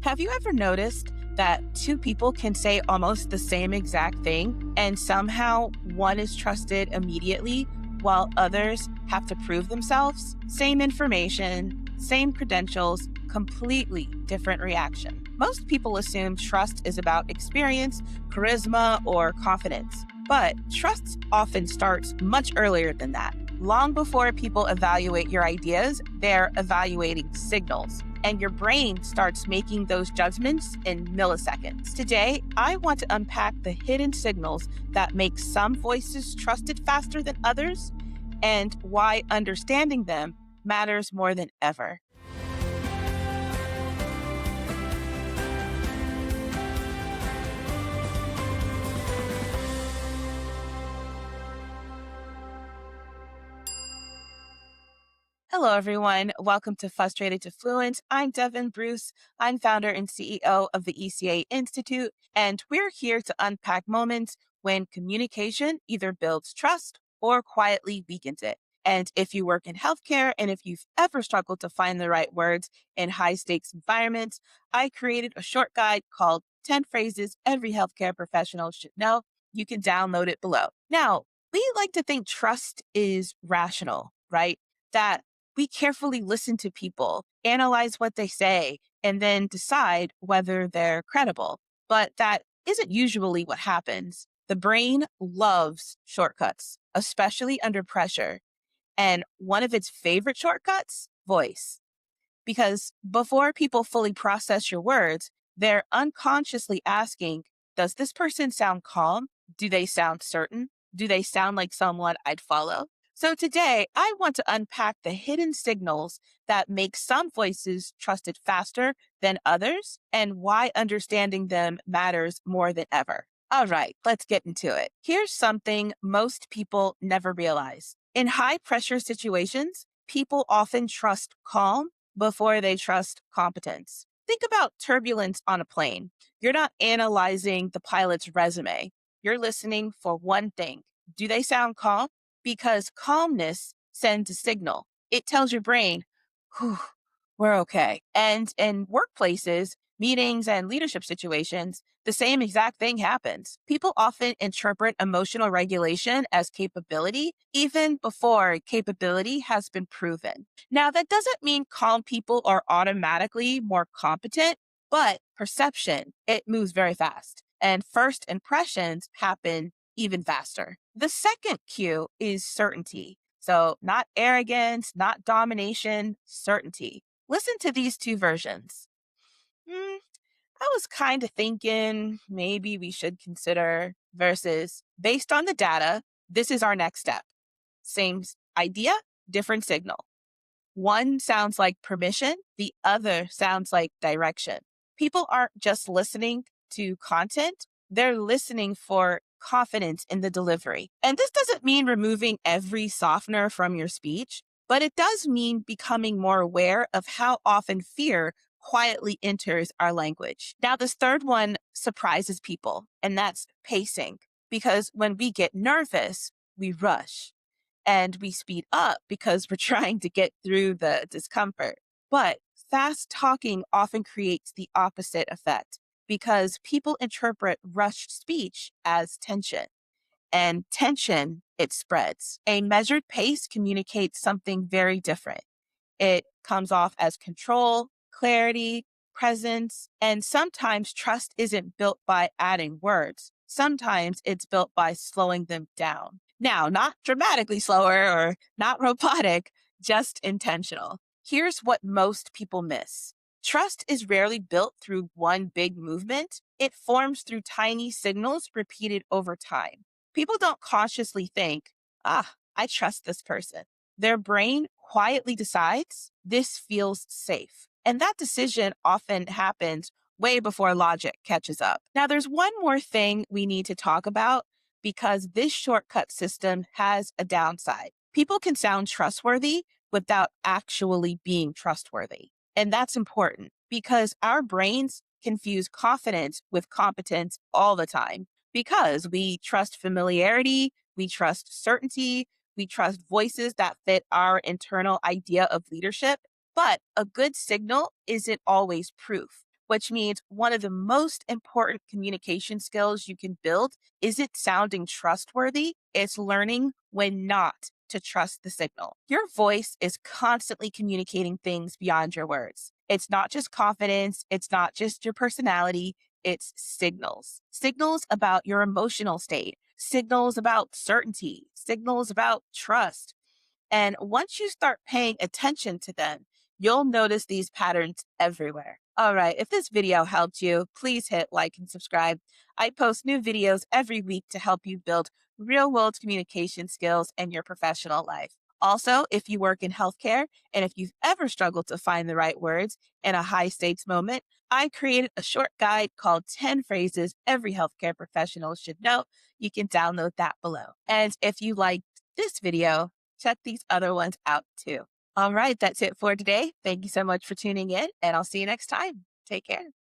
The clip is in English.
Have you ever noticed that two people can say almost the same exact thing and somehow one is trusted immediately while others have to prove themselves? Same information, same credentials, completely different reaction. Most people assume trust is about experience, charisma, or confidence, but trust often starts much earlier than that. Long before people evaluate your ideas, they're evaluating signals, and your brain starts making those judgments in milliseconds. Today, I want to unpack the hidden signals that make some voices trusted faster than others and why understanding them matters more than ever. Hello, everyone. Welcome to Frustrated to Fluent. I'm Devon Bruce. I'm founder and CEO of the ECA Institute, and we're here to unpack moments when communication either builds trust or quietly weakens it. And if you work in healthcare and if you've ever struggled to find the right words in high stakes environments, I created a short guide called 10 Phrases Every Healthcare Professional Should Know. You can download it below. Now, we like to think trust is rational, right? That we carefully listen to people, analyze what they say, and then decide whether they're credible. But that isn't usually what happens. The brain loves shortcuts, especially under pressure. And one of its favorite shortcuts, voice. Because before people fully process your words, they're unconsciously asking, does this person sound calm? Do they sound certain? Do they sound like someone I'd follow? So today, I want to unpack the hidden signals that make some voices trusted faster than others and why understanding them matters more than ever. All right, let's get into it. Here's something most people never realize. In high pressure situations, people often trust calm before they trust competence. Think about turbulence on a plane. You're not analyzing the pilot's resume. You're listening for one thing. Do they sound calm? Because calmness sends a signal. It tells your brain, whew, we're okay. And in workplaces, meetings, and leadership situations, the same exact thing happens. People often interpret emotional regulation as capability, even before capability has been proven. Now, that doesn't mean calm people are automatically more competent, but perception, it moves very fast. And first impressions happen even faster. The second cue is certainty. So, not arrogance, not domination, certainty. Listen to these two versions. "Hmm, I was kind of thinking maybe we should consider," versus based on the data, this is our next step. Same idea, different signal. One sounds like permission, the other sounds like direction. People aren't just listening to content, they're listening for confidence in the delivery. And this doesn't mean removing every softener from your speech, but it does mean becoming more aware of how often fear quietly enters our language. Now, this third one surprises people, and that's pacing, because when we get nervous, we rush and we speed up because we're trying to get through the discomfort. But fast talking often creates the opposite effect because people interpret rushed speech as tension, and tension, it spreads. A measured pace communicates something very different. It comes off as control, clarity, presence, and sometimes trust isn't built by adding words. Sometimes it's built by slowing them down. Now, not dramatically slower or not robotic, just intentional. Here's what most people miss. Trust is rarely built through one big movement. It forms through tiny signals repeated over time. People don't consciously think, I trust this person. Their brain quietly decides this feels safe. And that decision often happens way before logic catches up. Now, there's one more thing we need to talk about because this shortcut system has a downside. People can sound trustworthy without actually being trustworthy. And that's important because our brains confuse confidence with competence all the time because we trust familiarity, we trust certainty, we trust voices that fit our internal idea of leadership. But a good signal isn't always proof. which means one of the most important communication skills you can build isn't sounding trustworthy, it's learning when not to trust the signal. Your voice is constantly communicating things beyond your words. It's not just confidence, it's not just your personality, it's signals. Signals about your emotional state, signals about certainty, signals about trust. And once you start paying attention to them, you'll notice these patterns everywhere. All right, if this video helped you, please hit like and subscribe. I post new videos every week to help you build real world communication skills in your professional life. Also, if you work in healthcare and if you've ever struggled to find the right words in a high stakes moment, I created a short guide called 10 Phrases Every Healthcare Professional Should Know. You can download that below. And if you liked this video, check these other ones out too. All right, that's it for today. Thank you so much for tuning in, and I'll see you next time. Take care.